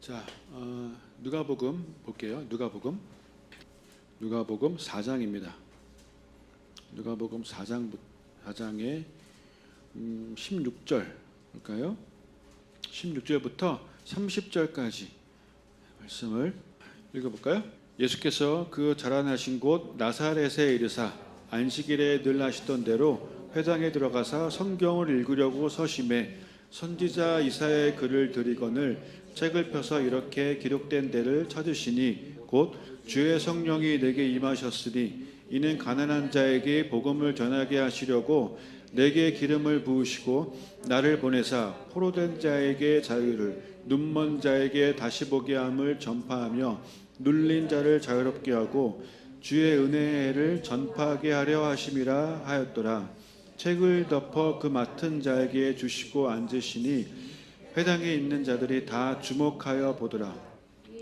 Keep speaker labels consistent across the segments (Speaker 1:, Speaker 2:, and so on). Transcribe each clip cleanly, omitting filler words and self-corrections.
Speaker 1: 자, 누가복음 볼게요. 누가복음 4장입니다. 누가복음 4장의 16절 볼까요? 16절부터 30절까지 말씀을 읽어볼까요? 예수께서 그 자라나신 곳 나사렛에 이르사 안식일에 늘 하시던 대로 회당에 들어가사 성경을 읽으려고 서심해 선지자 이사야의 글을 들이거늘 책을 펴서 이렇게 기록된 데를 찾으시니 곧 주의 성령이 내게 임하셨으니 이는 가난한 자에게 복음을 전하게 하시려고 내게 기름을 부으시고 나를 보내사 포로된 자에게 자유를 눈먼 자에게 다시 보게 함을 전파하며 눌린 자를 자유롭게 하고 주의 은혜의 해를 전파하게 하려 하심이라 하였더라. 책을 덮어 그 맡은 자에게 주시고 앉으시니 회당에 있는 자들이 다 주목하여 보더라.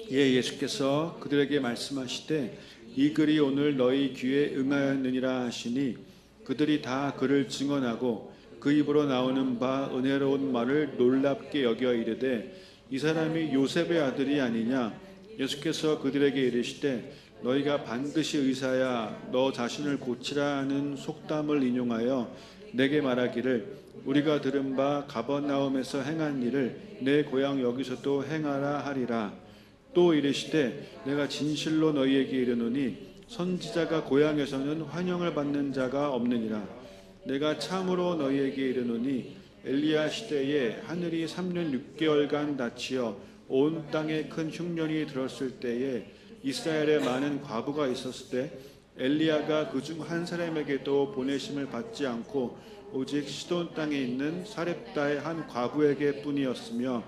Speaker 1: 이에 예수께서 그들에게 말씀하시되 이 글이 오늘 너희 귀에 응하였느니라 하시니 그들이 다 그를 증언하고 그 입으로 나오는 바 은혜로운 말을 놀랍게 여겨 이르되 이 사람이 요셉의 아들이 아니냐. 예수께서 그들에게 이르시되 너희가 반드시 의사야 너 자신을 고치라 하는 속담을 인용하여 내게 말하기를 우리가 들은 바 가버나움에서 행한 일을 내 고향 여기서도 행하라 하리라. 또 이르시되 내가 진실로 너희에게 이르노니 선지자가 고향에서는 환영을 받는 자가 없느니라. 내가 참으로 너희에게 이르노니 엘리야 시대에 하늘이 3년 6개월간 닫히어 온 땅에 큰 흉년이 들었을 때에 이스라엘에 많은 과부가 있었을 때 엘리야가 그중 한 사람에게도 보내심을 받지 않고 오직 시돈 땅에 있는 사렙다의 한 과부에게 뿐이었으며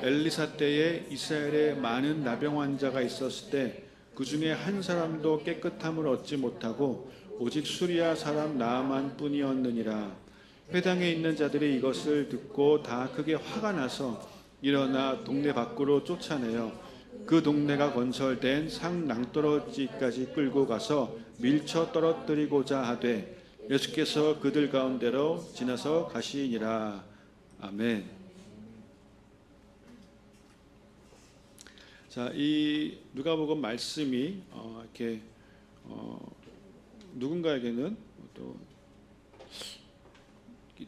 Speaker 1: 엘리사 때에 이스라엘에 많은 나병 환자가 있었을 때 그중에 한 사람도 깨끗함을 얻지 못하고 오직 수리아 사람 나아만 뿐이었느니라. 회당에 있는 자들이 이것을 듣고 다 크게 화가 나서 일어나 동네 밖으로 쫓아내어 그 동네가 건설된 상 낭떠러지까지 끌고 가서 밀쳐 떨어뜨리고자 하되 예수께서 그들 가운데로 지나서 가시니라. 아멘. 자, 이 누가복음 말씀이 이렇게 누군가에게는 또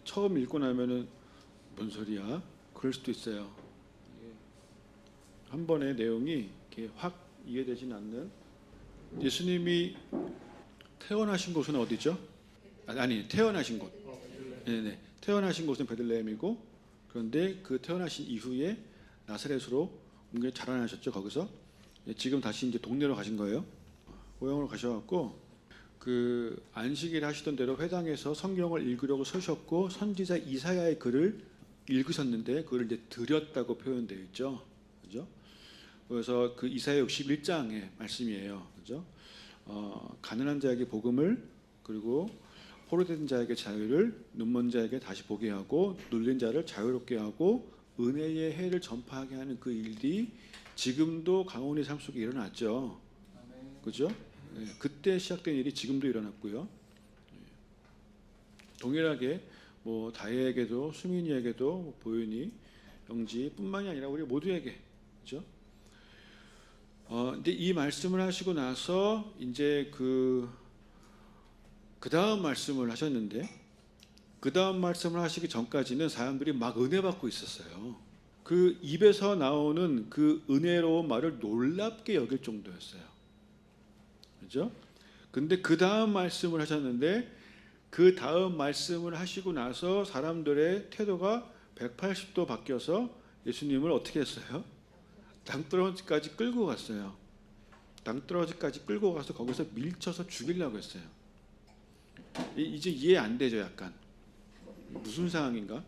Speaker 1: 처음 읽고 나면은 뭔 소리야? 그럴 수도 있어요. 한 번의 내용이 이렇게 확 이해되진 않는. 예수님이 태어나신 곳은 어디죠? 아니, 태어나신 곳. 네네. 태어나신 곳은 베들레헴이고, 그런데 그 태어나신 이후에 나사렛으로 옮겨 자라나셨죠. 거기서 지금 다시 이제 동네로 가신 거예요. 고향으로 가셔갖고 그 안식일 하시던 대로 회당에서 성경을 읽으려고 서셨고 선지자 이사야의 글을 읽으셨는데 그걸 이제 드렸다고 표현되어 있죠. 그죠? 그래서 그 이사야 61장의 말씀이에요. 그죠? 가난한 자에게 복음을, 그리고 포로된 자에게 자유를, 눈먼 자에게 다시 보게 하고 눌린 자를 자유롭게 하고 은혜의 해를 전파하게 하는 그 일이 지금도 강원의 삶 속에 일어났죠. 그죠? 네, 그때 시작된 일이 지금도 일어났고요. 동일하게 뭐 다혜에게도 수민이에게도 보윤이, 영지뿐만이 아니라 우리 모두에게, 그죠? 근데 이 말씀을 하시고 나서 이제 그 다음 말씀을 하셨는데, 그 다음 말씀을 하시기 전까지는 사람들이 막 은혜 받고 있었어요. 그 입에서 나오는 그 은혜로운 말을 놀랍게 여길 정도였어요. 그죠? 근데 그 다음 말씀을 하셨는데, 그 다음 말씀을 하시고 나서 사람들의 태도가 180도 바뀌어서 예수님을 어떻게 했어요? 땅떨어지까지 끌고 갔어요. 땅떨어지까지 끌고 가서 거기서 밀쳐서 죽이려고 했어요. 이제 이해 안 되죠, 약간. 무슨 상황인가?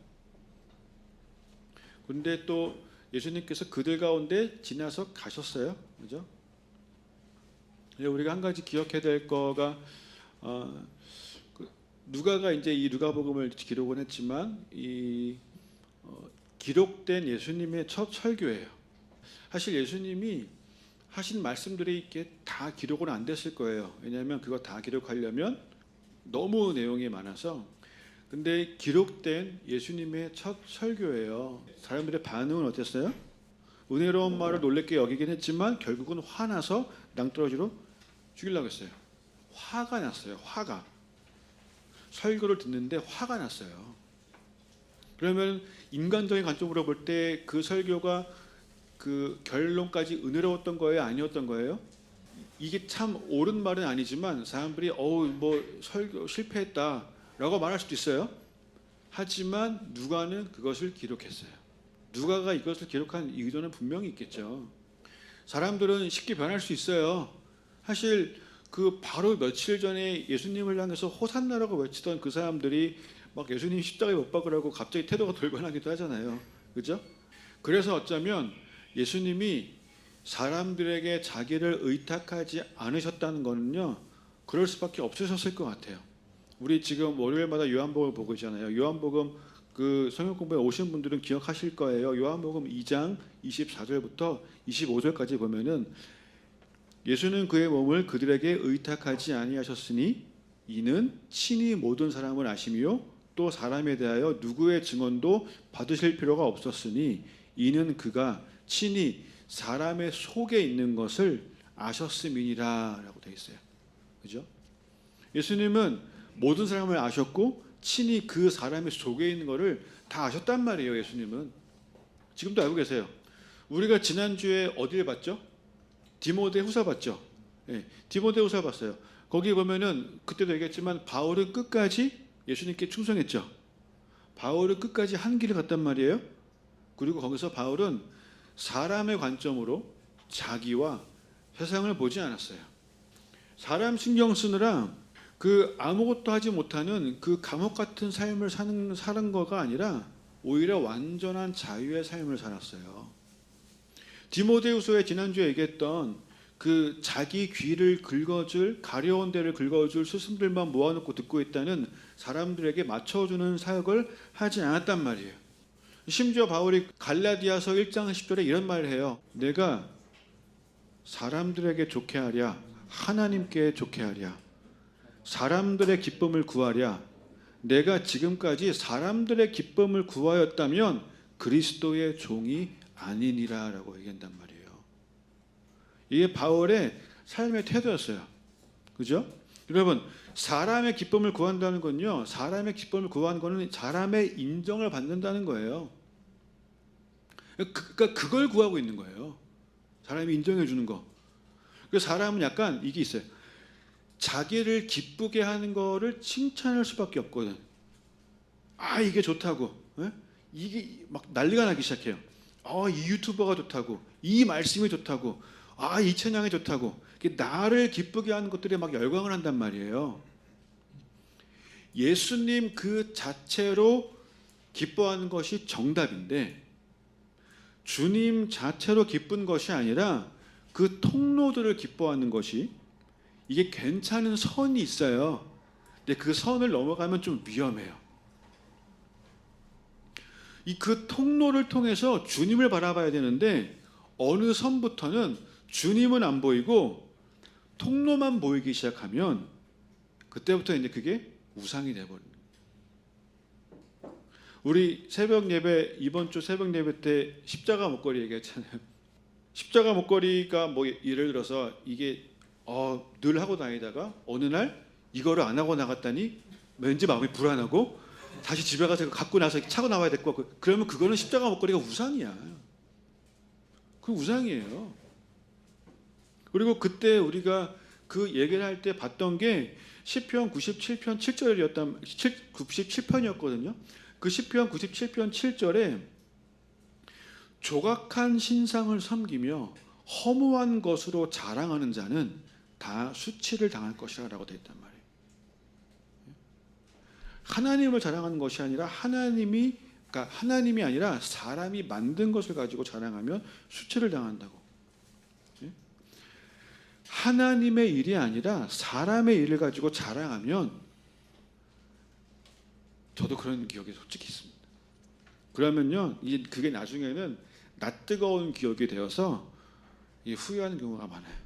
Speaker 1: 근데 또 예수님께서 그들 가운데 지나서 가셨어요. 그죠? 우리가 한 가지 기억해야 될 거가, 누가가 이제 이 누가복음을 기록은 했지만 기록된 예수님의 첫 설교예요. 사실 예수님이 하신 말씀들이 이렇게 다 기록은 안 됐을 거예요. 왜냐하면 그거 다 기록하려면 너무 내용이 많아서. 근데 기록된 예수님의 첫 설교예요. 사람들의 반응은 어땠어요? 은혜로운 말을 놀랍게 여기긴 했지만 결국은 화나서 낭떠러지로 죽이려고 했어요. 화가 났어요. 화가. 설교를 듣는데 화가 났어요. 그러면 인간적인 관점으로 볼 때 그 설교가 그 결론까지 은혜로웠던 거예요? 아니었던 거예요? 이게 참 옳은 말은 아니지만 사람들이 뭐 설교 실패했다라고 말할 수도 있어요. 하지만 누가는 그것을 기록했어요. 누가가 이것을 기록한 의도는 분명히 있겠죠. 사람들은 쉽게 변할 수 있어요. 사실 그 바로 며칠 전에 예수님을 향해서 호산나라고 외치던 그 사람들이 막 예수님 십자가에 못 박으라고 갑자기 태도가 돌변하기도 하잖아요. 그죠? 그래서 어쩌면 예수님이 사람들에게 자기를 의탁하지 않으셨다는 거는요, 그럴 수밖에 없으셨을 것 같아요. 우리 지금 월요일마다 요한복음을 보고 있잖아요. 요한복음 그 성경 공부에 오신 분들은 기억하실 거예요. 요한복음 2장 24절부터 25절까지 보면은 예수는 그의 몸을 그들에게 의탁하지 아니하셨으니 이는 친히 모든 사람을 아시며 또 사람에 대하여 누구의 증언도 받으실 필요가 없었으니 이는 그가 친히 사람의 속에 있는 것을 아셨음이니라라고 되어 있어요. 그죠? 예수님은 모든 사람을 아셨고 친히 그 사람의 속에 있는 것을 다 아셨단 말이에요. 예수님은 지금도 알고 계세요. 우리가 지난주에 어디를 봤죠? 디모데후서 봤죠. 네, 디모데후서 봤어요. 거기 보면은 그때도 얘기했지만 바울은 끝까지 예수님께 충성했죠. 바울은 끝까지 한 길을 갔단 말이에요. 그리고 거기서 바울은 사람의 관점으로 자기와 세상을 보지 않았어요. 사람 신경 쓰느라 그 아무것도 하지 못하는 그 감옥 같은 삶을 사는 거가 아니라 오히려 완전한 자유의 삶을 살았어요. 디모데후서에 지난주에 얘기했던 그 자기 귀를 긁어줄 가려운 데를 긁어줄 스승들만 모아놓고 듣고 있다는 사람들에게 맞춰주는 사역을 하지 않았단 말이에요. 심지어 바울이 갈라디아서 1장 10절에 이런 말을 해요. 내가 사람들에게 좋게 하랴 하나님께 좋게 하랴 사람들의 기쁨을 구하랴 내가 지금까지 사람들의 기쁨을 구하였다면 그리스도의 종이 아니니라 라고 얘기한단 말이에요. 이게 바울의 삶의 태도였어요. 그죠? 여러분 사람의 기쁨을 구한다는 건요, 사람의 기쁨을 구하는 거는 사람의 인정을 받는다는 거예요. 그러니까 그걸 구하고 있는 거예요. 사람이 인정해 주는 거. 그 사람은 약간 이게 있어요. 자기를 기쁘게 하는 거를 칭찬할 수밖에 없거든. 아 이게 좋다고, 예? 이게 막 난리가 나기 시작해요. 이 유튜버가 좋다고, 이 말씀이 좋다고, 이 찬양이 좋다고. 나를 기쁘게 하는 것들에 막 열광을 한단 말이에요. 예수님 그 자체로 기뻐하는 것이 정답인데 주님 자체로 기쁜 것이 아니라 그 통로들을 기뻐하는 것이, 이게 괜찮은 선이 있어요. 근데 그 선을 넘어가면 좀 위험해요. 그 통로를 통해서 주님을 바라봐야 되는데 어느 선부터는 주님은 안 보이고 통로만 보이기 시작하면 그때부터 이제 그게 우상이 돼버립니다. 우리 새벽 예배, 이번 주 새벽 예배 때 십자가 목걸이 얘기했잖아요. 십자가 목걸이가 뭐 예를 들어서 이게 늘 하고 다니다가 어느 날 이거를 안 하고 나갔다니 왠지 마음이 불안하고 다시 집에 가서 갖고 나서 차고 나와야 될 것 같고, 그러면 그거는 십자가 목걸이가 우상이야. 그 우상이에요. 그리고 그때 우리가 그 얘기를 할 때 봤던 게 시편 97편 97편이었거든요. 그 시편 97편 7절에 조각한 신상을 섬기며 허무한 것으로 자랑하는 자는 다 수치를 당할 것이라 라고 되어 있단 말이에요. 하나님을 자랑하는 것이 아니라 하나님이 아니라 사람이 만든 것을 가지고 자랑하면 수치를 당한다고. 하나님의 일이 아니라 사람의 일을 가지고 자랑하면, 저도 그런 기억이 솔직히 있습니다. 그러면요, 그게 나중에는 낯뜨거운 기억이 되어서 후회하는 경우가 많아요.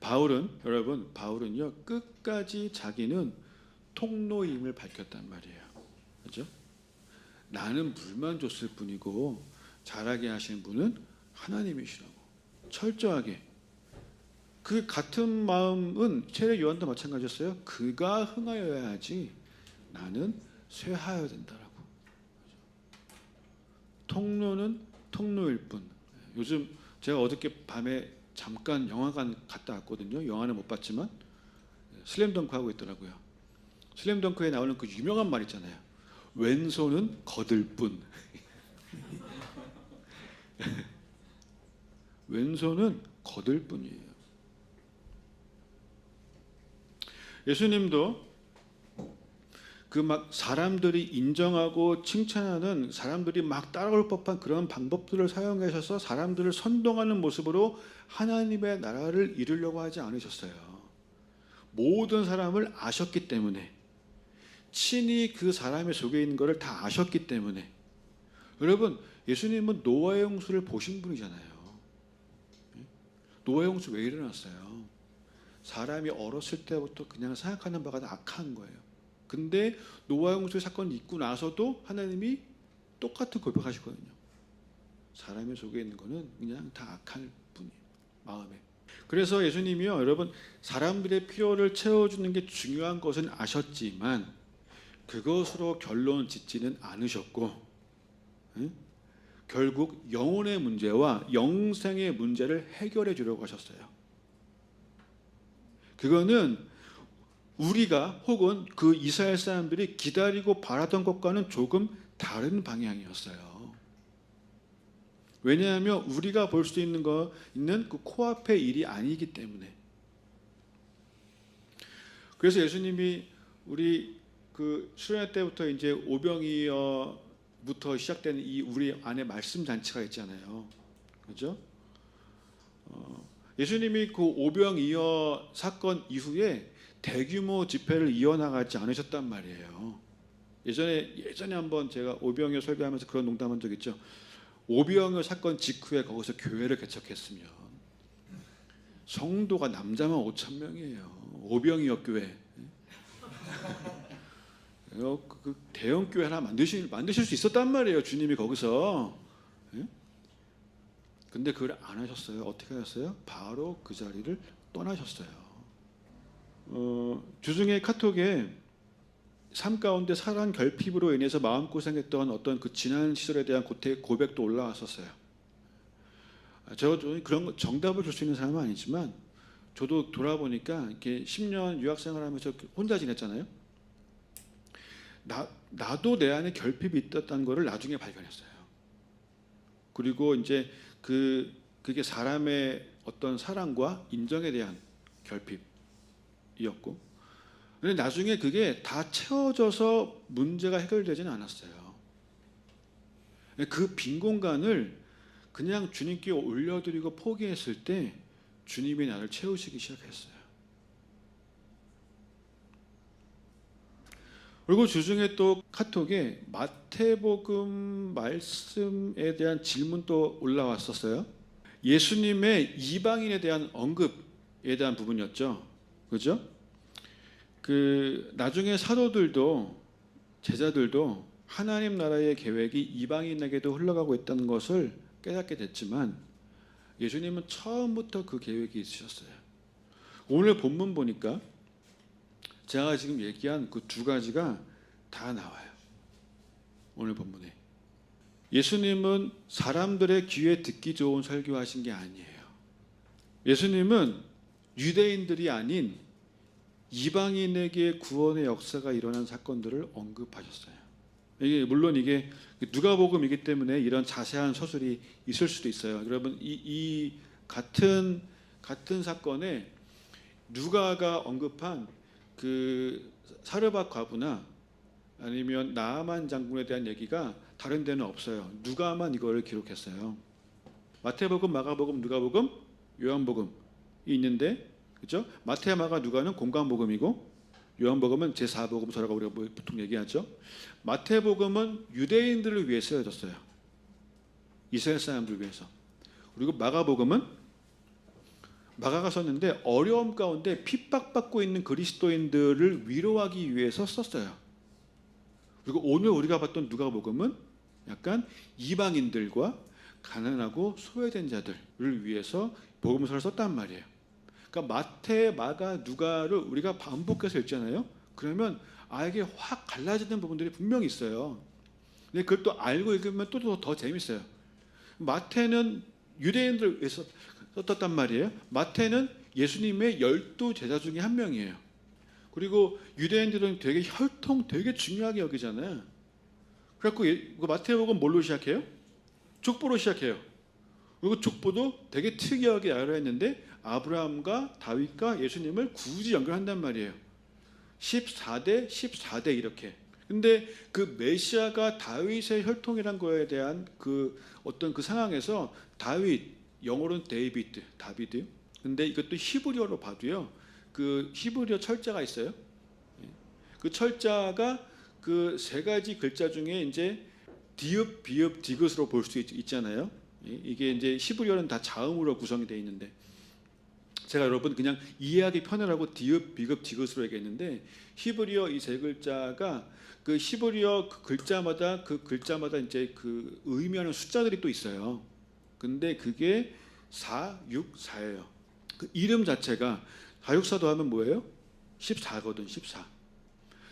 Speaker 1: 바울은요 끝까지 자기는 통로임을 밝혔단 말이에요. 그렇죠? 나는 물만 줬을 뿐이고 자라게 하시는 분은 하나님이시라고 철저하게. 그 같은 마음은 세례 요한도 마찬가지였어요. 그가 흥하여야 하지 나는 쇠하여야 된다라고. 통로는 통로일 뿐. 요즘 제가 어저께 밤에 잠깐 영화관 갔다 왔거든요. 영화는 못 봤지만 슬램덩크 하고 있더라고요. 슬램덩크에 나오는 그 유명한 말 있잖아요. 왼손은 거들 뿐. 왼손은 거들 뿐이에요. 예수님도 그 막 사람들이 인정하고 칭찬하는, 사람들이 막 따라올 법한 그런 방법들을 사용하셔서 사람들을 선동하는 모습으로 하나님의 나라를 이루려고 하지 않으셨어요. 모든 사람을 아셨기 때문에, 친히 그 사람의 속에 있는 것을 다 아셨기 때문에. 여러분, 예수님은 노아의 홍수를 보신 분이잖아요. 노아의 홍수 왜 일어났어요? 사람이 어렸을 때부터 그냥 생각하는 바가 다 악한 거예요. 근데 노아의 홍수 사건이 있고 나서도 하나님이 똑같은 고백하시거든요. 사람의 속에 있는 거는 그냥 다 악할 뿐이에요. 마음에. 그래서 예수님이요, 여러분, 사람들의 필요를 채워주는 게 중요한 것은 아셨지만 그것으로 결론 짓지는 않으셨고, 결국 영혼의 문제와 영생의 문제를 해결해 주려고 하셨어요. 그거는 우리가 혹은 그 이스라엘 사람들이 기다리고 바라던 것과는 조금 다른 방향이었어요. 왜냐하면 우리가 볼 수 있는 그 코앞의 일이 아니기 때문에. 그래서 예수님이 우리 그 수련회 때부터 이제 오병이어부터 시작되는 이 우리 안에 말씀 잔치가 있잖아요. 그렇죠? 예수님이 그 오병이어 사건 이후에 대규모 집회를 이어나가지 않으셨단 말이에요. 예전에 한번 제가 오병이어 설교하면서 그런 농담한 적 있죠. 오병이어 사건 직후에 거기서 교회를 개척했으면 성도가 남자만 5,000명이에요. 오병이어 교회. 그 대형 교회 하나 만드실 수 있었단 말이에요. 주님이 거기서. 근데 그걸 안 하셨어요. 어떻게 하셨어요? 바로 그 자리를 떠나셨어요. 주중에 카톡에 삶 가운데 사랑 결핍으로 인해서 마음고생했던 어떤 그 지난 시절에 대한 고백도 올라왔었어요. 저는 그런 정답을 줄 수 있는 사람은 아니지만 저도 돌아보니까 이렇게 10년 유학생활하면서 혼자 지냈잖아요. 나도 내 안에 결핍이 있었다는 것을 나중에 발견했어요. 그리고 이제 그게 사람의 어떤 사랑과 인정에 대한 결핍이었고, 근데 나중에 그게 다 채워져서 문제가 해결되지는 않았어요. 그 빈 공간을 그냥 주님께 올려드리고 포기했을 때 주님이 나를 채우시기 시작했어요. 그리고 주중에 또 카톡에 마태복음 말씀에 대한 질문도 올라왔었어요. 예수님의 이방인에 대한 언급에 대한 부분이었죠. 그죠? 나중에 사도들도 제자들도 하나님 나라의 계획이 이방인에게도 흘러가고 있다는 것을 깨닫게 됐지만 예수님은 처음부터 그 계획이 있으셨어요. 오늘 본문 보니까 제가 지금 얘기한 그 두 가지가 다 나와요. 오늘 본문에. 예수님은 사람들의 귀에 듣기 좋은 설교하신 게 아니에요. 예수님은 유대인들이 아닌 이방인에게 구원의 역사가 일어난 사건들을 언급하셨어요. 물론 이게 누가복음이기 때문에 이런 자세한 서술이 있을 수도 있어요. 여러분, 이 같은 사건에 누가가 언급한 그 사르밧 과부나 아니면 나아만 장군에 대한 얘기가 다른 데는 없어요. 누가만 이거를 기록했어요. 마태복음, 마가복음, 누가복음, 요한복음이 있는데, 그렇죠? 마태, 마가, 누가는 공관복음이고 요한복음은 제4복음서라고 우리가 보통 얘기하죠. 마태복음은 유대인들을 위해 쓰여졌어요. 이스라엘 사람들을 위해서. 그리고 마가복음은 마가가 썼는데 어려움 가운데 핍박받고 있는 그리스도인들을 위로하기 위해서 썼어요. 그리고 오늘 우리가 봤던 누가복음은 약간 이방인들과 가난하고 소외된 자들을 위해서 복음서를 썼단 말이에요. 그러니까 마태, 마가, 누가를 우리가 반복해서 읽잖아요. 그러면 이게 확 갈라지는 부분들이 분명히 있어요. 근데 그걸 또 알고 읽으면 또 더 재밌어요. 마태는 유대인들을 위해서 썼단 말이에요. 마태는 예수님의 12 제자 중에 한 명이에요. 그리고 유대인들은 되게 혈통 되게 중요하게 여기잖아요. 그래갖고 마태복음 뭘로 시작해요? 족보로 시작해요. 그리고 족보도 되게 특이하게 알아했는데 아브라함과 다윗과 예수님을 굳이 연결한단 말이에요. 14대 14대 이렇게. 근데 그 메시아가 다윗의 혈통이란 거에 대한 그 어떤 그 상황에서 다윗, 영어로는 다비드. 근데 이것도 히브리어로 봐도요. 그 히브리어 철자가 있어요. 그 철자가 그 세 가지 글자 중에 이제 디읍, 비읍, 디귿으로 볼 수 있잖아요. 이게 이제 히브리어는 다 자음으로 구성이 되어 있는데 제가 여러분 그냥 이해하기 편하라고 디읍, 비읍, 디귿으로 얘기했는데 히브리어 이 세 글자가 그 히브리어 그 글자마다 이제 그 의미하는 숫자들이 또 있어요. 근데 그게 4, 6, 4예요. 그 이름 자체가 4, 6, 4도 하면 뭐예요? 14거든, 14.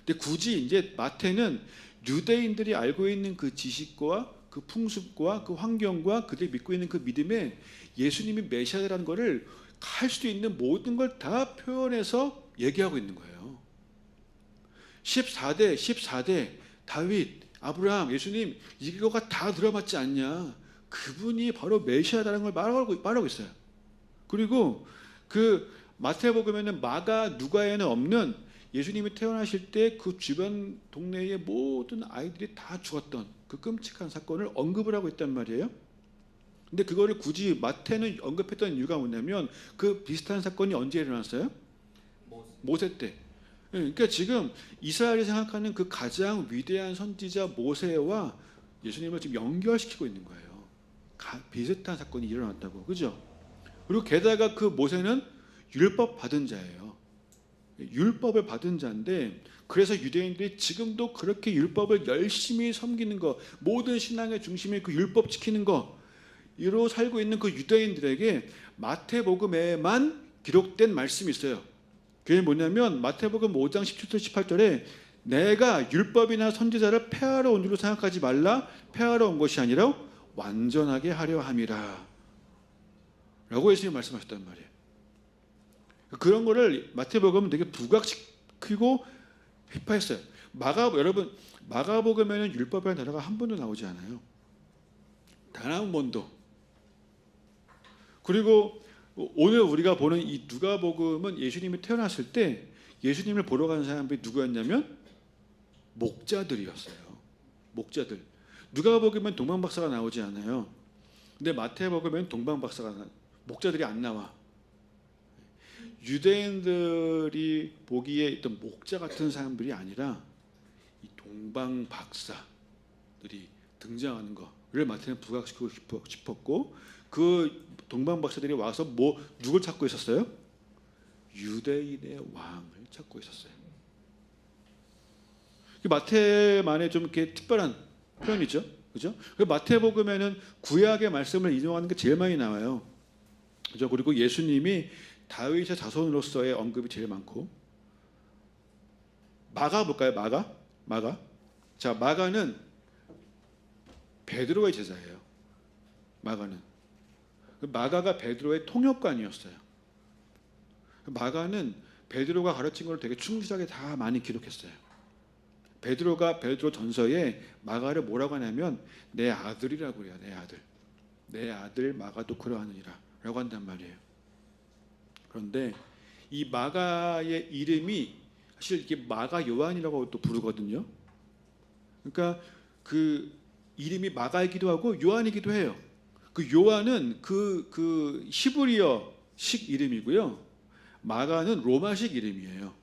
Speaker 1: 근데 굳이 이제 마태는 유대인들이 알고 있는 그 지식과 그 풍습과 그 환경과 그들이 믿고 있는 그 믿음에 예수님이 메시아라는 것을 할 수 있는 모든 걸 다 표현해서 얘기하고 있는 거예요. 14대 다윗, 아브라함, 예수님 이거가 다 들어맞지 않냐? 그분이 바로 메시아라는 걸 말하고 있어요. 그리고 그 마태복음에는 마가, 누가에는 없는 예수님이 태어나실 때 그 주변 동네의 모든 아이들이 다 죽었던 그 끔찍한 사건을 언급을 하고 있단 말이에요. 근데 그거를 굳이 마태는 언급했던 이유가 뭐냐면 그 비슷한 사건이 언제 일어났어요? 모세 때. 그러니까 지금 이스라엘이 생각하는 그 가장 위대한 선지자 모세와 예수님을 지금 연결시키고 있는 거예요. 비슷한 사건이 일어났다고. 그죠? 그리고 게다가 그 모세는 율법 받은 자예요. 율법을 받은 자인데 그래서 유대인들이 지금도 그렇게 율법을 열심히 섬기는 거, 모든 신앙의 중심이 그 율법 지키는 거 이로 살고 있는 그 유대인들에게 마태복음에만 기록된 말씀이 있어요. 그게 뭐냐면 마태복음 5장 17절 18절에 내가 율법이나 선지자를 폐하러 온 줄로 생각하지 말라. 폐하러 온 것이 아니라 완전하게 하려 함이라 라고 예수님이 말씀하셨단 말이에요. 그런 거를 마태복음은 되게 부각시키고 회파했어요. 여러분 마가복음에는 율법이라는 단어가 한 번도 나오지 않아요. 단 한 번도. 그리고 오늘 우리가 보는 이 누가복음은 예수님이 태어났을 때 예수님을 보러 간 사람들이 누구였냐면 목자들이었어요. 목자들. 누가복음은 동방박사가 나오지 않아요. 근데 마태복음은 목자들이 안 나와. 유대인들이 보기에 있던 목자 같은 사람들이 아니라 이 동방박사들이 등장하는 거를 마태는 부각시키고 싶었고 그 동방박사들이 와서 누굴 찾고 있었어요? 유대인의 왕을 찾고 있었어요. 마태만의 좀 이렇게 특별한 표현이죠, 그죠? 마태복음에는 구약의 말씀을 인용하는 게 제일 많이 나와요, 그죠? 그리고 예수님이 다윗의 자손으로서의 언급이 제일 많고. 마가 볼까요? 마가. 자, 마가는 베드로의 제자예요. 마가가 베드로의 통역관이었어요. 마가는 베드로가 가르친 걸 되게 충실하게 다 많이 기록했어요. 베드로가 베드로 전서에 마가를 뭐라고 하냐면 내 아들이라고 그래요. 내 아들 마가도 그러하느니라 라고 한단 말이에요. 그런데 이 마가의 이름이 사실 이게 마가 요한이라고 또 부르거든요. 그러니까 그 이름이 마가이기도 하고 요한이기도 해요. 그 요한은 그 히브리어식 이름이고요. 마가는 로마식 이름이에요.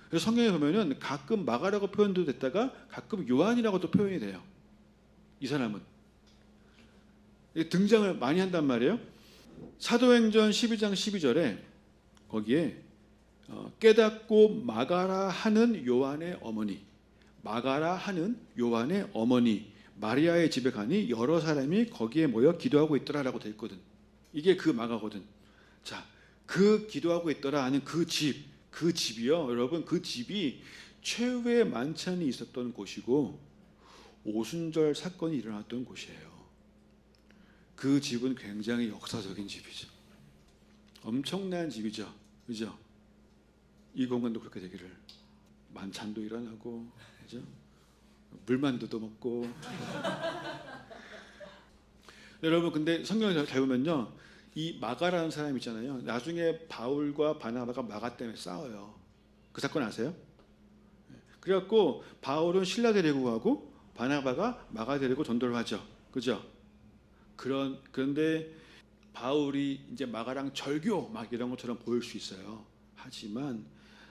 Speaker 1: 그래서 성경에 보면은 가끔 마가라고 표현도 됐다가 가끔 요한이라고 또 표현이 돼요. 이 사람은 등장을 많이 한단 말이에요. 사도행전 12장 12절에 거기에 깨닫고 마가라 하는 요한의 어머니 마가라 하는 요한의 어머니 마리아의 집에 가니 여러 사람이 거기에 모여 기도하고 있더라라고 돼 있거든. 이게 그 마가거든. 자, 그 기도하고 있더라 하는 그 집이요. 여러분 그 집이 최후의 만찬이 있었던 곳이고 오순절 사건이 일어났던 곳이에요. 그 집은 굉장히 역사적인 집이죠. 엄청난 집이죠. 그죠? 이 공간도 그렇게 되기를. 만찬도 일어나고, 그죠? 물만두도 먹고. 여러분 근데 성경을 잘 보면요, 이 마가라는 사람 있잖아요. 나중에 바울과 바나바가 마가 때문에 싸워요. 그 사건 아세요? 그래갖고 바울은 실라 데리고 가고 바나바가 마가 데리고 전도를 하죠. 그죠? 그런데 바울이 이제 마가랑 절교 막 이런 것처럼 보일 수 있어요. 하지만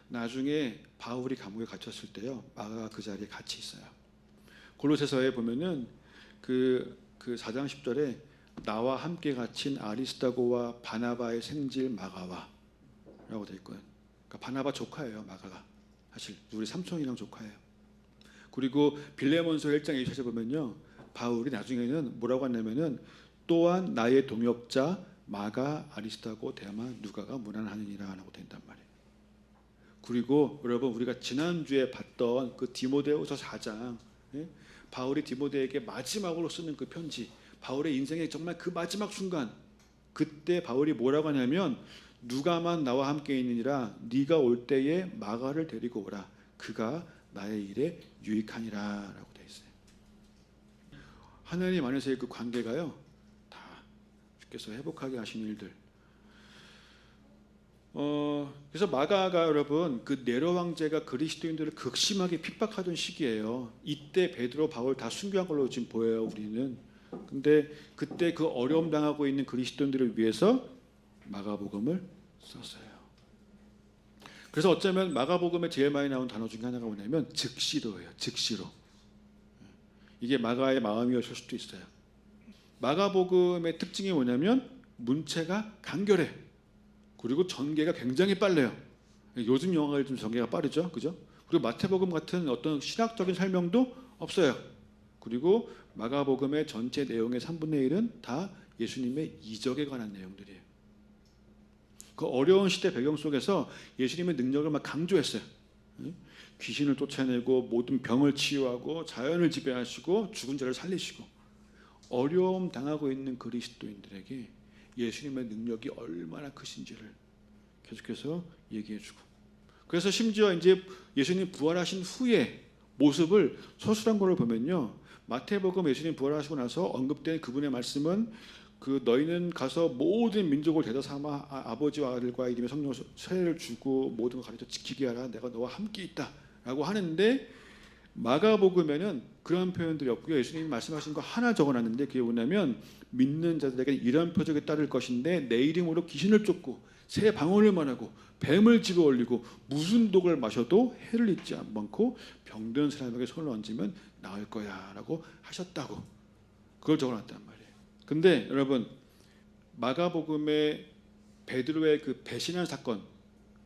Speaker 1: 나중에 바울이 감옥에 갇혔을 때요, 마가가 그 자리에 같이 있어요. 골로새서에 보면은 그 4장 10절에 나와 함께 갇힌 아리스다고와 바나바의 생질 마가와 라고 되어 있거든요. 그러니까 바나바 조카예요. 마가가 사실 우리 삼촌이랑 조카예요. 그리고 빌레몬서 1장 2절에 보면요, 바울이 나중에는 뭐라고 하냐면은 또한 나의 동역자 마가 아리스다고 데마 누가가 무난하느니라 라고 된단 말이에요. 그리고 여러분 우리가 지난주에 봤던 그 디모데후서 4장, 바울이 디모데에게 마지막으로 쓰는 그 편지, 바울의 인생의 정말 그 마지막 순간, 그때 바울이 뭐라고 하냐면 누가만 나와 함께 있느니라 네가 올 때에 마가를 데리고 오라 그가 나의 일에 유익하니라 라고 되어 있어요. 하나님 안에서의 그 관계가요, 다 주께서 회복하게 하신 일들. 그래서 마가가 여러분 그 네로 황제가 그리스도인들을 극심하게 핍박하던 시기예요. 이때 베드로, 바울 다 순교한 걸로 지금 보여요, 우리는. 근데 그때 그 어려움 당하고 있는 그리스도인들을 위해서 마가복음을 썼어요. 그래서 어쩌면 마가복음에 제일 많이 나온 단어 중에 하나가 뭐냐면 즉시로예요. 즉시로. 이게 마가의 마음이었을 수도 있어요. 마가복음의 특징이 뭐냐면 문체가 간결해. 그리고 전개가 굉장히 빨라요. 요즘 영화가 좀 전개가 빠르죠, 그죠? 그리고 마태복음 같은 어떤 신학적인 설명도 없어요. 그리고 마가복음의 전체 내용의 3분의 1은 다 예수님의 이적에 관한 내용들이에요. 그 어려운 시대 배경 속에서 예수님의 능력을 막 강조했어요. 귀신을 쫓아내고 모든 병을 치유하고 자연을 지배하시고 죽은 자를 살리시고, 어려움 당하고 있는 그리스도인들에게 예수님의 능력이 얼마나 크신지를 계속해서 얘기해주고, 그래서 심지어 이제 예수님 부활하신 후에 모습을 서술한 거를 보면요, 마태복음 예수님 부활하시고 나서 언급된 그분의 말씀은 그 너희는 가서 모든 민족을 대다 삼아 아버지와 아들과 이름의 성령으로 세례를 주고 모든 걸 가르쳐 지키게 하라 내가 너와 함께 있다라고 하는데, 마가복음에는 그런 표현들이 없고요. 예수님이 말씀하신 거 하나 적어놨는데 그게 뭐냐면 믿는 자들에게 이런 표적이 따를 것인데 내 이름으로 귀신을 쫓고 새 방언을 말하고 뱀을 집어 올리고 무슨 독을 마셔도 해를 입지 않고 병든 사람에게 손을 얹으면 나을 거야 라고 하셨다고 그걸 적어놨단 말이에요. 근데 여러분 마가복음에 베드로의 그 배신한 사건이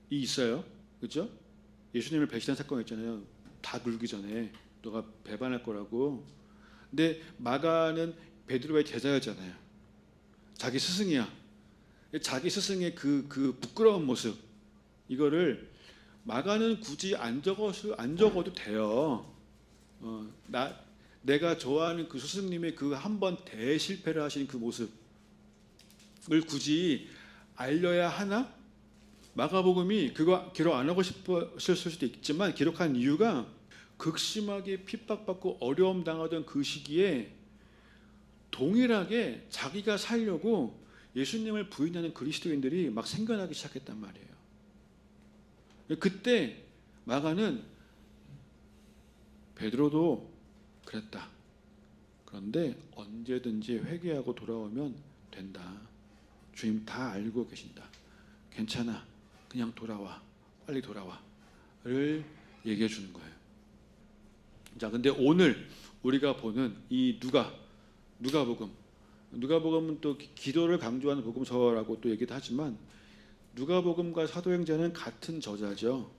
Speaker 1: 있어요. 그렇죠? 예수님을 배신한 사건이 있잖아요. 다 굴기 전에 너가 배반할 거라고. 근데 마가는 베드로의 제자였잖아요. 자기 스승이야. 자기 스승의 그 부끄러운 모습, 이거를 마가는 굳이 안 적어도 돼요. 내가 좋아하는 그 스승님의 그 한 번 대실패를 하신 그 모습을 굳이 알려야 하나? 마가복음이 그거 기록 안 하고 싶으실 수도 있지만 기록한 이유가 극심하게 핍박받고 어려움 당하던 그 시기에 동일하게 자기가 살려고 예수님을 부인하는 그리스도인들이 막 생겨나기 시작했단 말이에요. 그때 마가는 베드로도 그랬다. 그런데 언제든지 회개하고 돌아오면 된다. 주님 다 알고 계신다. 괜찮아. 그냥 돌아와. 빨리 돌아와를 얘기해 주는 거예요. 자, 근데 오늘 우리가 보는 이 누가복음은 또 기도를 강조하는 복음서라고 또 얘기도 하지만 누가복음과 사도행전은 같은 저자죠.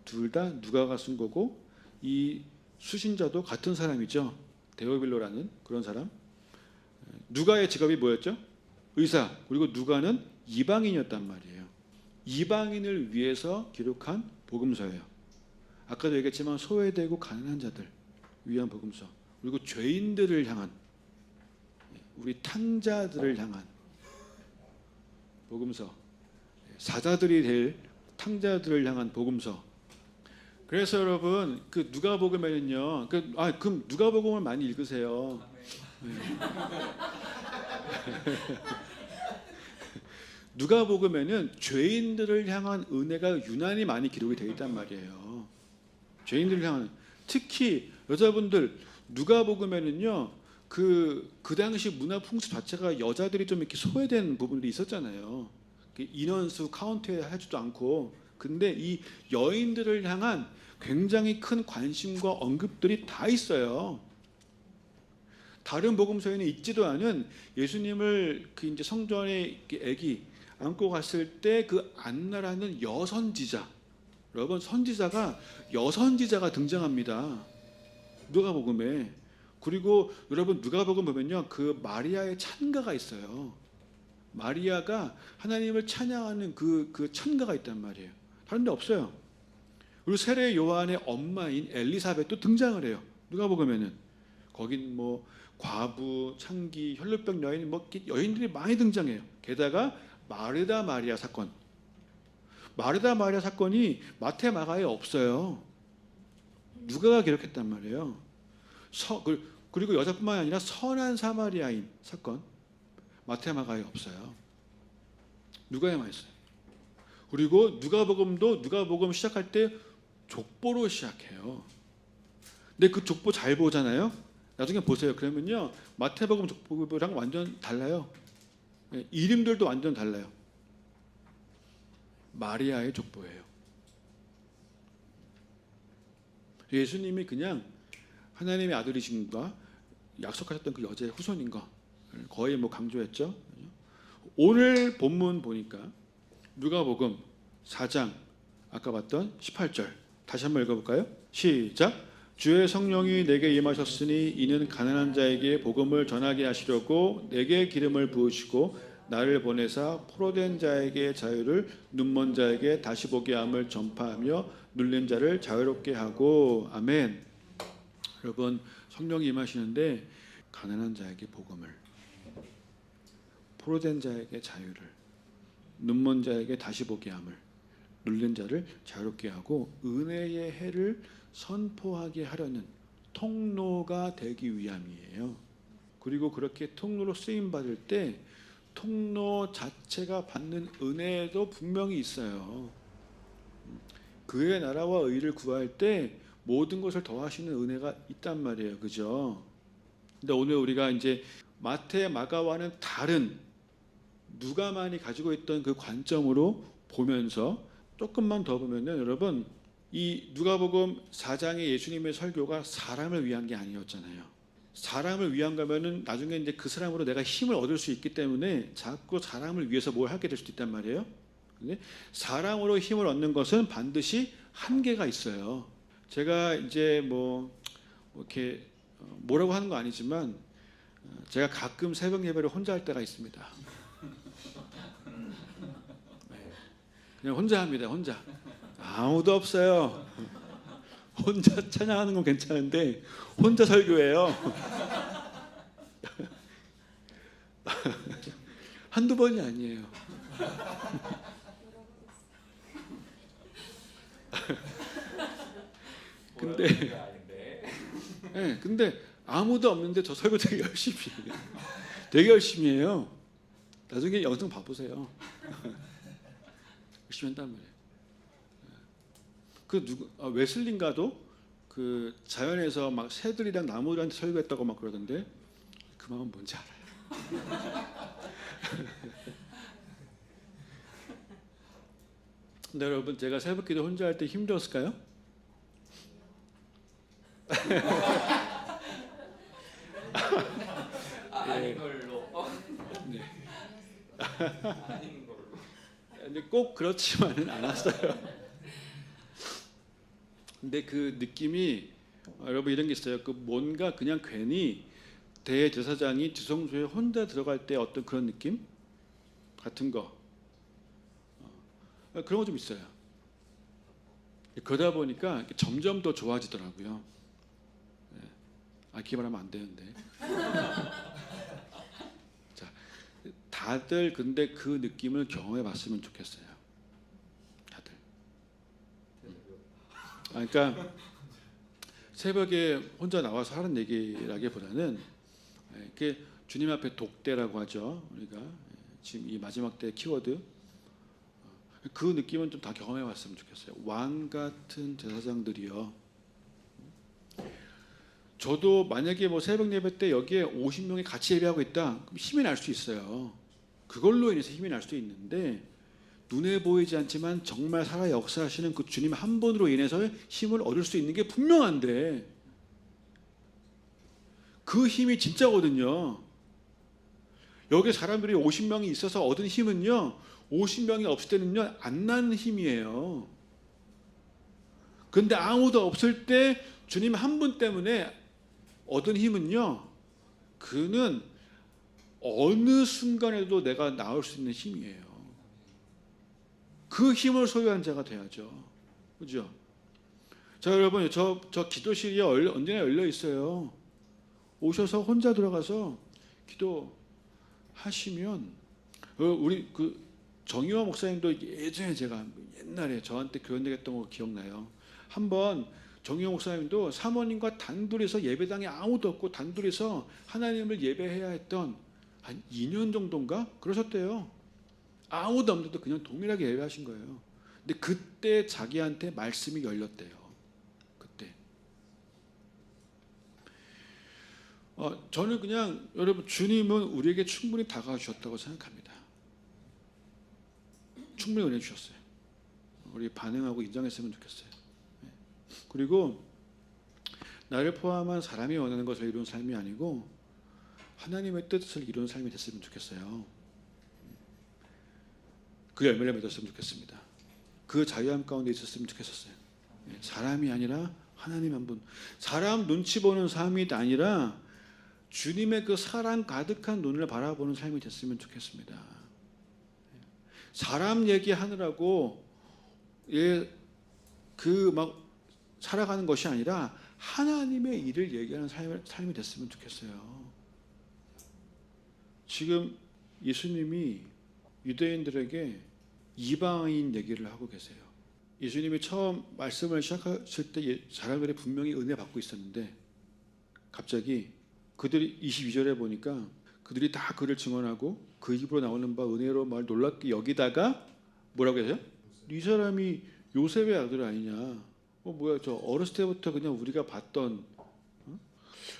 Speaker 1: 둘 다 누가가 쓴 거고 이 수신자도 같은 사람이죠. 데오빌로라는 그런 사람. 누가의 직업이 뭐였죠? 의사. 그리고 누가는 이방인이었단 말이에요. 이방인을 위해서 기록한 복음서예요. 아까도 얘기했지만 소외되고 가난한 자들 위한 복음서. 그리고 죄인들을 향한, 우리 탕자들을 향한 복음서. 사자들이 될 탕자들을 향한 복음서. 그래서 여러분 그 누가복음에는요. 그럼 누가복음을 많이 읽으세요. 네. 누가복음에는 죄인들을 향한 은혜가 유난히 많이 기록이 되어 있단 말이에요. 죄인들을 향한, 특히 여자분들 누가복음에는요. 그 당시 문화 풍습 자체가 여자들이 좀 이렇게 소외된 부분들이 있었잖아요. 인원수 카운트하지도 않고. 근데 이 여인들을 향한 굉장히 큰 관심과 언급들이 다 있어요. 다른 복음서에는 있지도 않은 예수님을 그 이제 성전에 아기 안고 갔을 때 그 안나라는 여선지자, 여러분 선지자가 여선지자가 등장합니다. 누가복음에. 그리고 여러분 누가복음 보면요, 그 마리아의 찬가가 있어요. 마리아가 하나님을 찬양하는 그 찬가가 있단 말이에요. 다른 데 없어요. 그리고 세례 요한의 엄마인 엘리사벳도 등장을 해요. 누가복음에는. 거긴 뭐 과부, 창기, 혈루병 여인, 뭐 여인들이 많이 등장해요. 게다가 마르다 마리아 사건. 마르다 마리아 사건이 마태 마가에 없어요. 누가가 기록했단 말이에요. 그리고 여자뿐만 아니라 선한 사마리아인 사건. 마태 마가에 없어요. 누가에만 있어요. 그리고 누가복음도 누가복음 시작할 때 족보로 시작해요. 근데 그 족보 잘 보잖아요. 나중에 보세요. 그러면요, 마태복음 족보랑 완전 달라요. 이름들도 완전 달라요. 마리아의 족보예요. 예수님이 그냥 하나님의 아들이신가, 약속하셨던 그 여자의 후손인가 거의 뭐 강조했죠. 오늘 본문 보니까 누가복음 4장 아까 봤던 18절 다시 한번 읽어볼까요? 시작. 주의 성령이 내게 임하셨으니 이는 가난한 자에게 복음을 전하게 하시려고 내게 기름을 부으시고 나를 보내사 포로된 자에게 자유를, 눈먼 자에게 다시 보게 함을 전파하며 눌린 자를 자유롭게 하고. 아멘. 여러분 성령이 임하시는데 가난한 자에게 복음을, 포로된 자에게 자유를, 눈먼 자에게 다시 보게 함을, 눌린 자를 자유롭게 하고 은혜의 해를 선포하게 하려는 통로가 되기 위함이에요. 그리고 그렇게 통로로 쓰임 받을 때 통로 자체가 받는 은혜도 분명히 있어요. 그의 나라와 의를 구할 때 모든 것을 더하시는 은혜가 있단 말이에요. 그죠? 근데 오늘 우리가 이제 마태, 마가와는 다른 누가만이 가지고 있던 그 관점으로 보면서 조금만 더 보면은 여러분 이 누가복음 4장의 예수님의 설교가 사람을 위한 게 아니었잖아요. 사람을 위한 거면은 나중에 이제 그 사람으로 내가 힘을 얻을 수 있기 때문에 자꾸 사람을 위해서 뭘 하게 될 수도 있단 말이에요. 근데 사람으로 힘을 얻는 것은 반드시 한계가 있어요. 제가 이제 뭐 이렇게 뭐라고 하는 거 아니지만 제가 가끔 새벽 예배를 혼자 할 때가 있습니다. 그냥 혼자 합니다. 혼자. 아무도 없어요. 혼자 찬양하는 건 괜찮은데 혼자 설교해요. 한두 번이 아니에요. 근데 아무도 없는데 저 설교 되게 열심히 해요. 되게 열심히 해요. 나중에 영상 봐보세요. 열심히 한단 말이에요. 웨슬린가도 그 자연에서 막 새들이랑 나무들한테 설교했다고 막 그러던데 그 마음은 뭔지 알아요. 근데 여러분 제가 새벽기도 혼자 할 때 힘들었을까요?
Speaker 2: 아닌 걸로.
Speaker 1: 네.
Speaker 2: 아닌 걸로.
Speaker 1: 근데 꼭 그렇지만은 않았어요. 근데 그 느낌이 여러분 이런 게 있어요. 그 뭔가 그냥 괜히 대제사장이 지성소에 혼자 들어갈 때 어떤 그런 느낌 같은 거 그런 거 좀 있어요. 그러다 보니까 점점 더 좋아지더라고요. 그렇게 말하면 안 되는데. 자, 다들 근데 그 느낌을 경험해봤으면 좋겠어요. 다들. 그러니까 새벽에 혼자 나와서 하는 얘기라기보다는 이렇게 주님 앞에 독대라고 하죠. 우리가 지금 이 마지막 때 키워드 그 느낌은 좀 다 경험해봤으면 좋겠어요. 왕 같은 제사장들이요. 저도 만약에 뭐 새벽 예배 때 여기에 50명이 같이 예배하고 있다, 그럼 힘이 날 수 있어요. 그걸로 인해서 힘이 날 수 있는데 눈에 보이지 않지만 정말 살아 역사하시는 그 주님 한 분으로 인해서 힘을 얻을 수 있는 게 분명한데 그 힘이 진짜거든요. 여기 사람들이 50명이 있어서 얻은 힘은요, 50명이 없을 때는요 안 나는 힘이에요. 그런데 아무도 없을 때 주님 한 분 때문에 얻은 힘은요, 그는 어느 순간에도 내가 나올 수 있는 힘이에요. 그 힘을 소유한 자가 돼야죠. 그죠? 자, 여러분, 저 기도실이 언제나 열려 있어요. 오셔서 혼자 들어가서 기도하시면, 우리 그 정의화 목사님도 예전에 제가 옛날에 저한테 교연되겠던 거 기억나요. 한번 정의화 목사님도 사모님과 단둘이서 예배당에 아무도 없고 단둘이서 하나님을 예배해야 했던 한 2년 정도인가 그러셨대요. 아무도 없는데도 그냥 동일하게 예배하신 거예요. 근데 그때 자기한테 말씀이 열렸대요. 그때. 저는 그냥 여러분 주님은 우리에게 충분히 다가와 주셨다고 생각합니다. 충분히 은혜 주셨어요. 우리 반응하고 인정했으면 좋겠어요. 그리고 나를 포함한 사람이 원하는 것을 이루는 삶이 아니고 하나님의 뜻을 이루는 삶이 됐으면 좋겠어요. 그 열매를 맺었으면 좋겠습니다. 그 자유함 가운데 있었으면 좋겠었어요. 사람이 아니라 하나님 한 분. 사람 눈치 보는 삶이 아니라 주님의 그 사랑 가득한 눈을 바라보는 삶이 됐으면 좋겠습니다. 사람 얘기하느라고 그 막 살아가는 것이 아니라 하나님의 일을 얘기하는 삶이 됐으면 좋겠어요. 지금 예수님이 유대인들에게 이방인 얘기를 하고 계세요. 예수님이 처음 말씀을 시작하실 때 사람들이 분명히 은혜 받고 있었는데 갑자기 그들이 22절에 보니까 그들이 다 그를 증언하고 그 입으로 나오는 바 은혜로 말 놀랍게 여기다가 뭐라고 해서요? 이 사람이 요셉의 아들 아니냐? 뭐야, 저 어렸을 때부터 그냥 우리가 봤던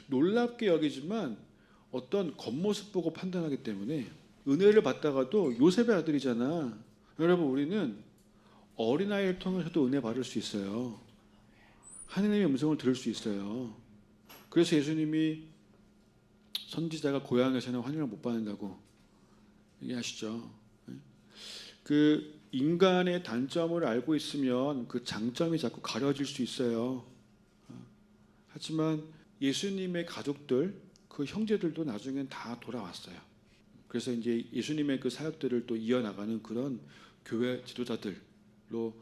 Speaker 1: 놀랍게 여기지만 어떤 겉모습 보고 판단하기 때문에 은혜를 받다가도 요셉의 아들이잖아. 여러분, 우리는 어린아이를 통해서도 은혜 받을 수 있어요. 하나님의 음성을 들을 수 있어요. 그래서 예수님이 선지자가 고향에서는 환영을 못 받는다고 얘기하시죠. 그 인간의 단점을 알고 있으면 그 장점이 자꾸 가려질 수 있어요. 하지만 예수님의 가족들, 그 형제들도 나중엔 다 돌아왔어요. 그래서 이제 예수님의 그 사역들을 또 이어나가는 그런 교회 지도자들로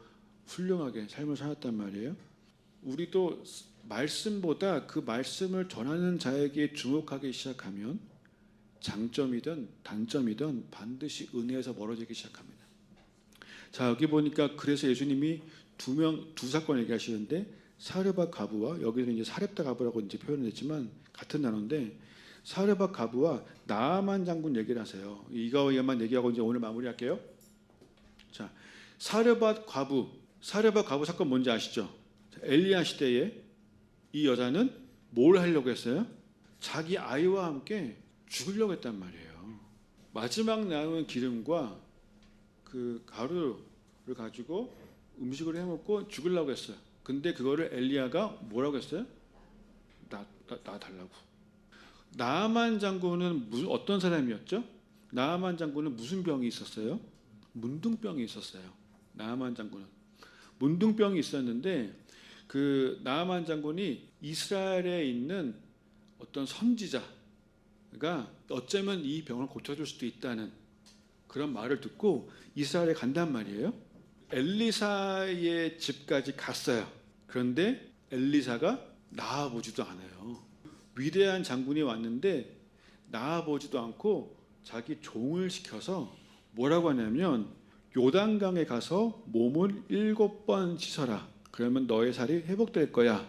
Speaker 1: 훌륭하게 삶을 살았단 말이에요. 우리도 말씀보다 그 말씀을 전하는 자에게 주목하기 시작하면 장점이든 단점이든 반드시 은혜에서 멀어지기 시작합니다. 자, 여기 보니까 그래서 예수님이 두 사건 얘기하시는데 사르밧 과부와, 여기는 이제 사렙다 과부라고 이제 표현을 했지만 같은 단어인데 사르밧 과부와 나아만 장군 얘기를 하세요. 이거에만 얘기하고 이제 오늘 마무리할게요. 자, 사르밧 과부 사건 뭔지 아시죠? 엘리야 시대에 이 여자는 뭘 하려고 했어요? 자기 아이와 함께 죽으려고 했단 말이에요. 마지막 남은 기름과 그 가루를 가지고 음식을 해먹고 죽으려고 했어요. 근데 그거를 엘리야가 뭐라고 했어요? 나 달라고. 나아만 장군은 어떤 사람이었죠? 나아만 장군은 무슨 병이 있었어요? 문둥병이 있었어요. 나아만 장군은 문둥병이 있었는데 그 나아만 장군이 이스라엘에 있는 어떤 선지자가 어쩌면 이 병을 고쳐줄 수도 있다는 그런 말을 듣고 이스라엘에 간단 말이에요. 엘리사의 집까지 갔어요. 그런데 엘리사가 나아보지도 않아요. 위대한 장군이 왔는데 나아보지도 않고 자기 종을 시켜서 뭐라고 하냐면 요단강에 가서 몸을 7번 씻어라. 그러면 너의 살이 회복될 거야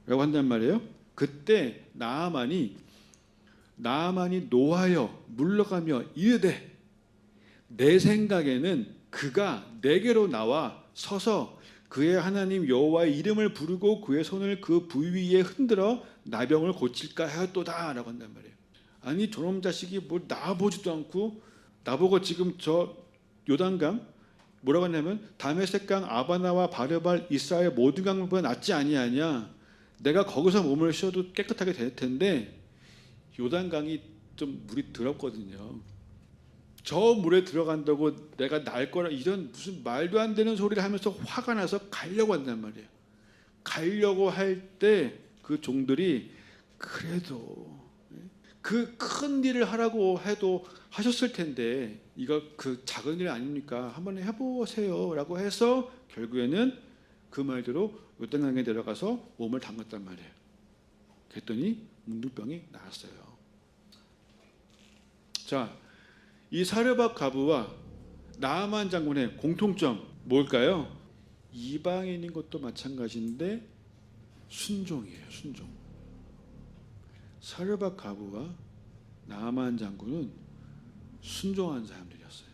Speaker 1: 라고 한단 말이에요. 그때 나아만이 노하여 물러가며 이르되 내 생각에는 그가 내게로 나와 서서 그의 하나님 여호와의 이름을 부르고 그의 손을 그 부위 위에 흔들어 나병을 고칠까 하였도다 라고 한단 말이에요. 아니 저놈 자식이 뭘 나보지도 않고 나보고 지금 저 요단강 뭐라고 하냐면 다메섹강 아바나와 바르발 이스라엘 모든 강보다 낫지 아니하냐. 내가 거기서 몸을 쉬어도 깨끗하게 될 텐데 요단강이 좀 물이 더럽거든요. 저 물에 들어간다고 내가 날 거라 이런 무슨 말도 안 되는 소리를 하면서 화가 나서 가려고 한단 말이에요. 가려고 할 때 그 종들이 그래도 그 큰 일을 하라고 해도 하셨을 텐데 이거 그 작은 일 아닙니까? 한번 해보세요 라고 해서 결국에는 그 말대로 요단강에 내려가서 몸을 담갔단 말이에요. 그랬더니 문둥병이 나았어요. 자, 이 사르밧 가부와 나아만 장군의 공통점 뭘까요? 이방인인 것도 마찬가지인데 순종이에요. 순종. 사르밧 가부와 나아만 장군은 순종한 사람들이었어요.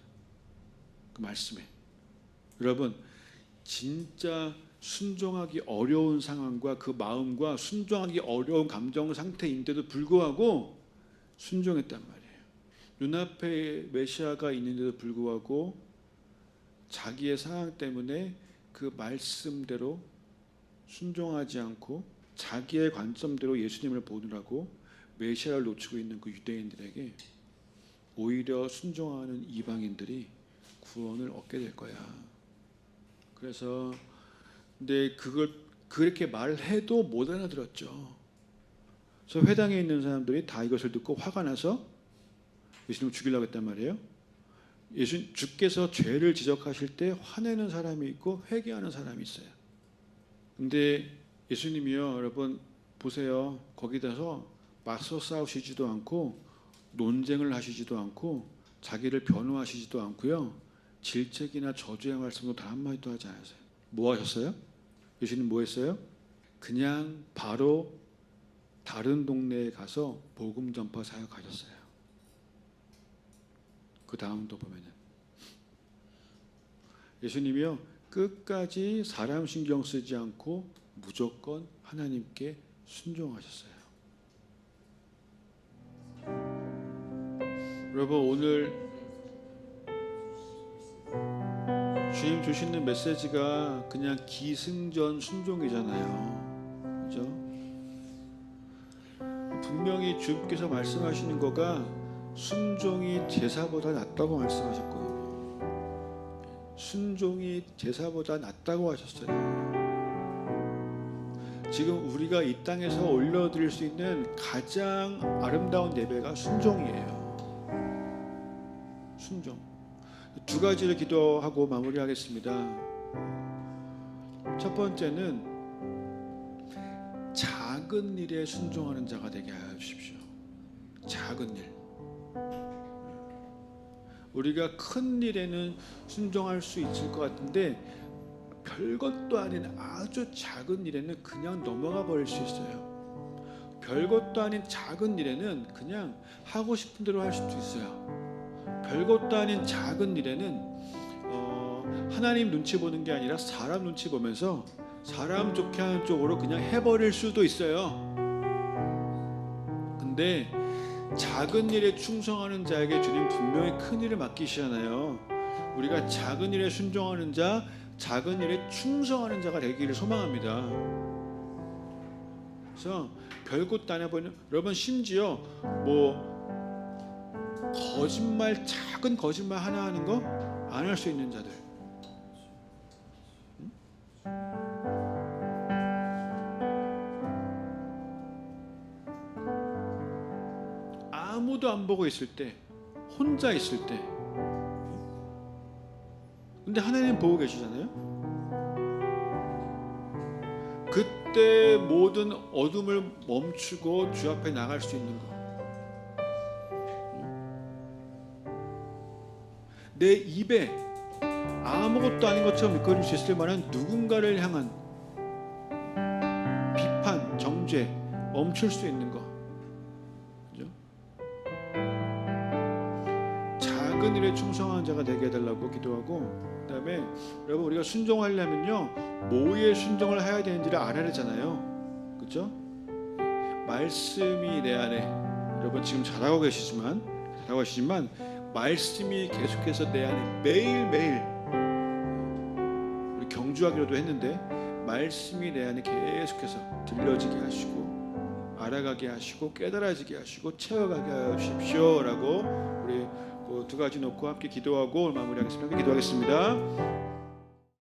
Speaker 1: 그 말씀에. 여러분 진짜 순종하기 어려운 상황과 그 마음과 순종하기 어려운 감정 상태인데도 불구하고 순종했단 말이에요. 눈앞에 메시아가 있는데도 불구하고 자기의 상황 때문에 그 말씀대로 순종하지 않고 자기의 관점대로 예수님을 보느라고 메시아를 놓치고 있는 그 유대인들에게 오히려 순종하는 이방인들이 구원을 얻게 될 거야. 그래서 근데 그걸 그렇게 말해도 못 알아들었죠. 그래서 회당에 있는 사람들이 다 이것을 듣고 화가 나서 예수님을 죽이려고 했단 말이에요. 주께서 죄를 지적하실 때 화내는 사람이 있고 회개하는 사람이 있어요. 근데 예수님이요, 여러분 보세요. 거기다서 맞서 싸우시지도 않고 논쟁을 하시지도 않고 자기를 변호하시지도 않고요. 질책이나 저주의 말씀도 단 한마디도 하지 않으세요. 뭐 하셨어요? 예수님 뭐 했어요? 그냥 바로 다른 동네에 가서 복음 전파 사역하셨어요. 그 다음도 보면은 예수님이요 끝까지 사람 신경 쓰지 않고 무조건 하나님께 순종하셨어요. 여러분 오늘 주님 주시는 메시지가 그냥 기승전 순종이잖아요. 그죠? 분명히 주님께서 말씀하시는 거가 순종이 제사보다 낫다고 말씀하셨거든요. 순종이 제사보다 낫다고 하셨어요. 지금 우리가 이 땅에서 올려드릴 수 있는 가장 아름다운 예배가 순종이에요. 순종. 두 가지를 기도하고 마무리하겠습니다. 첫 번째는 작은 일에 순종하는 자가 되게 하여 주십시오. 작은 일. 우리가 큰 일에는 순종할 수 있을 것 같은데 별것도 아닌 아주 작은 일에는 그냥 넘어가 버릴 수 있어요. 별것도 아닌 작은 일에는 그냥 하고 싶은 대로 할 수도 있어요. 별것도 아닌 작은 일에는 하나님 눈치 보는 게 아니라 사람 눈치 보면서 사람 좋게 하는 쪽으로 그냥 해버릴 수도 있어요. 근데 작은 일에 충성하는 자에게 주님 분명히 큰 일을 맡기시잖아요. 우리가 작은 일에 순종하는 자, 작은 일에 충성하는 자가 되기를 소망합니다. 그래서 별것도 안 해보는 여러분 심지어 뭐 거짓말 작은 거짓말 하나 하는 거 안 할 수 있는 자들 아무도 안 보고 있을 때, 혼자 있을 때, 근데 하나님 보고 계시잖아요. 그때 모든 어둠을 멈추고 주 앞에 나갈 수 있는 거. 내 입에 아무것도 아닌 것처럼 느껴질 수 있을 만한 누군가를 향한 비판, 정죄 멈출 수 있는 거. 그죠? 작은 일에 충성한 자가 되게 해달라고 기도하고, 그다음에 여러분 우리가 순종하려면요 뭐에 순종을 해야 되는지를 알아야 되잖아요. 그렇죠? 말씀이 내 안에, 여러분 지금 잘하고 계시지만 말씀이 계속해서 내 안에 매일매일, 우리 경주하기로도 했는데 말씀이 내 안에 계속해서 들려지게 하시고 알아가게 하시고 깨달아지게 하시고 채워가게 하십시오라고 우리 그 두 가지 놓고 함께 기도하고 마무리하겠습니다. 함께 기도하겠습니다.